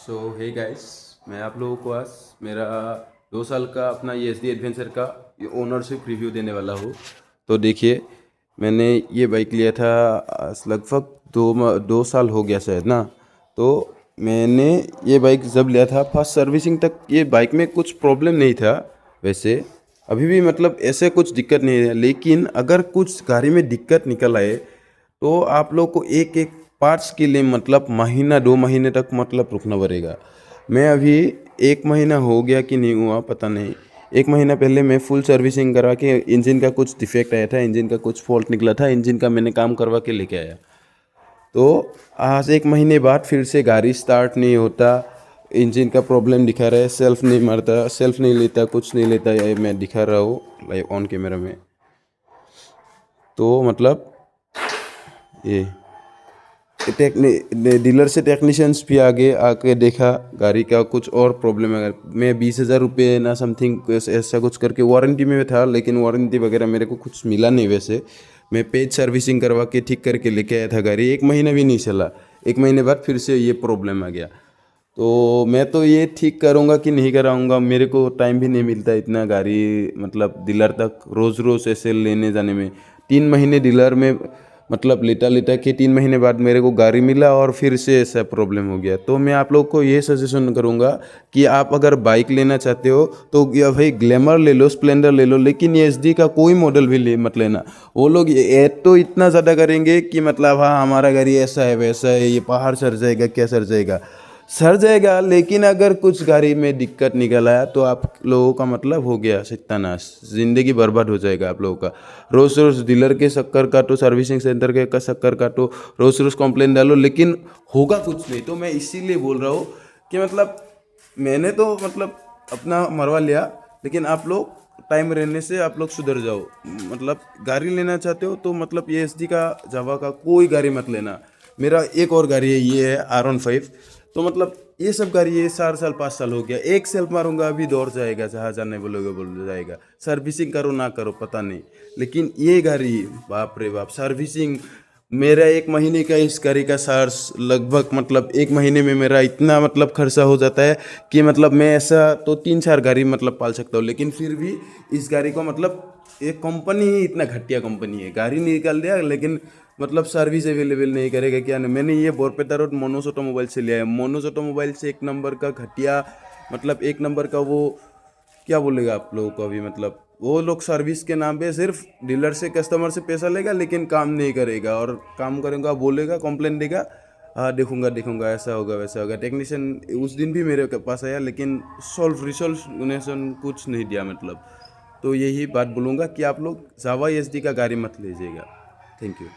सो hey guys, मैं आप लोगों को आज मेरा 2 साल का अपना ये एस डी एडवेंचर का ये ओनरशिप रिव्यू देने वाला हूँ। तो देखिए, मैंने ये बाइक लिया था लगभग 2 साल हो गया शायद ना। तो मैंने ये बाइक जब लिया था फर्स्ट सर्विसिंग तक ये बाइक में कुछ प्रॉब्लम नहीं था। वैसे अभी भी मतलब ऐसे कुछ दिक्कत नहीं है, लेकिन अगर कुछ गाड़ी में दिक्कत निकल आए तो आप लोग को एक एक पार्ट्स के लिए मतलब महीना 2 महीने तक मतलब रुकना पड़ेगा। मैं अभी 1 महीना हो गया कि नहीं हुआ पता नहीं। 1 महीना पहले मैं फुल सर्विसिंग करवा के इंजन का कुछ डिफेक्ट आया था, इंजन का कुछ फॉल्ट निकला था, इंजन का मैंने काम करवा के लेके आया। तो आज 1 महीने बाद फिर से गाड़ी स्टार्ट नहीं होता, इंजन का प्रॉब्लम दिखा रहा है, सेल्फ नहीं मारता, सेल्फ नहीं लेता, कुछ नहीं लेता। ये मैं दिखा रहा हूँ लाइव ऑन कैमरा में। तो मतलब ये डीलर से टेक्नीशियंस भी आगे आके देखा गाड़ी का कुछ और प्रॉब्लम है। मैं 20,000 रुपये ना समथिंग ऐसा कुछ करके वारंटी में था, लेकिन वारंटी वगैरह मेरे को कुछ मिला नहीं। वैसे मैं पेज सर्विसिंग करवा के ठीक करके लेके आया था गाड़ी, 1 महीना भी नहीं चला। 1 महीने बाद फिर से ये प्रॉब्लम आ गया। तो मैं तो ये ठीक करूँगा कि नहीं कराऊँगा, मेरे को टाइम भी नहीं मिलता इतना गाड़ी मतलब डीलर तक रोज़ रोज़ ऐसे लेने जाने में। 3 महीने डीलर में मतलब लेटा लेटा के 3 महीने बाद मेरे को गाड़ी मिला और फिर से ऐसा प्रॉब्लम हो गया। तो मैं आप लोग को ये सजेशन करूँगा कि आप अगर बाइक लेना चाहते हो तो या भाई ग्लैमर ले लो, स्प्लेंडर ले लो, लेकिन ये एस डी का कोई मॉडल भी ले मत लेना। वो लोग ऐड तो इतना ज़्यादा करेंगे कि मतलब हाँ हमारा गाड़ी ऐसा है वैसा है, ये पहाड़ सर जाएगा, क्या सर जाएगा, सर जाएगा। लेकिन अगर कुछ गाड़ी में दिक्कत निकल आया तो आप लोगों का मतलब हो गया सत्यानाश, ज़िंदगी बर्बाद हो जाएगा आप लोगों का। रोज़ रोज़ डीलर के शक्कर काटो, सर्विसिंग सेंटर के का शक्कर काटो, रोज़ रोज़ कंप्लेंट डालो, लेकिन होगा कुछ नहीं। तो मैं इसीलिए बोल रहा हूँ कि मतलब मैंने तो मतलब अपना मरवा लिया, लेकिन आप लोग टाइम रहने से आप लोग सुधर जाओ। मतलब गाड़ी लेना चाहते हो तो मतलब ये एस डी का जावा का कोई गाड़ी मत लेना। मेरा एक और गाड़ी है, ये है R15। तो मतलब ये सब गाड़ी ये 4 साल 5 साल हो गया, एक सेल्फ मारूंगा अभी दौड़ जाएगा, जहाँ जाने बोलोगे बोल जाएगा। सर्विसिंग करो ना करो पता नहीं, लेकिन ये गाड़ी बाप रे बाप सर्विसिंग। मेरा 1 महीने का इस गाड़ी का चार्ज लगभग मतलब 1 महीने में मेरा इतना मतलब खर्चा हो जाता है कि मतलब मैं ऐसा तो 3 4 गाड़ी मतलब पाल सकता हूँ। लेकिन फिर भी इस गाड़ी को मतलब ये कंपनी ही इतना घटिया कंपनी है, गाड़ी निकाल दिया लेकिन मतलब सर्विस अवेलेबल नहीं करेगा क्या नहीं। मैंने ये बोरपेटा रोड मोनोस ऑटोमोबाइल से लिया है। मोनोस ऑटोमोबाइल से 1 नंबर का घटिया मतलब 1 नंबर का वो क्या बोलेगा आप लोगों को अभी मतलब वो लोग सर्विस के नाम पे सिर्फ डीलर से कस्टमर से पैसा लेगा, लेकिन काम नहीं करेगा। और काम करेगा बोलेगा, कंप्लेंट देगा, हाँ देखूंगा देखूंगा, ऐसा होगा वैसा होगा। टेक्नीशियन उस दिन भी मेरे पास आया, लेकिन रिसोल्यूशन कुछ नहीं दिया मतलब। तो यही बात बोलूँगा कि आप लोग जावा एस डी का गाड़ी मत लीजिएगा। Thank you.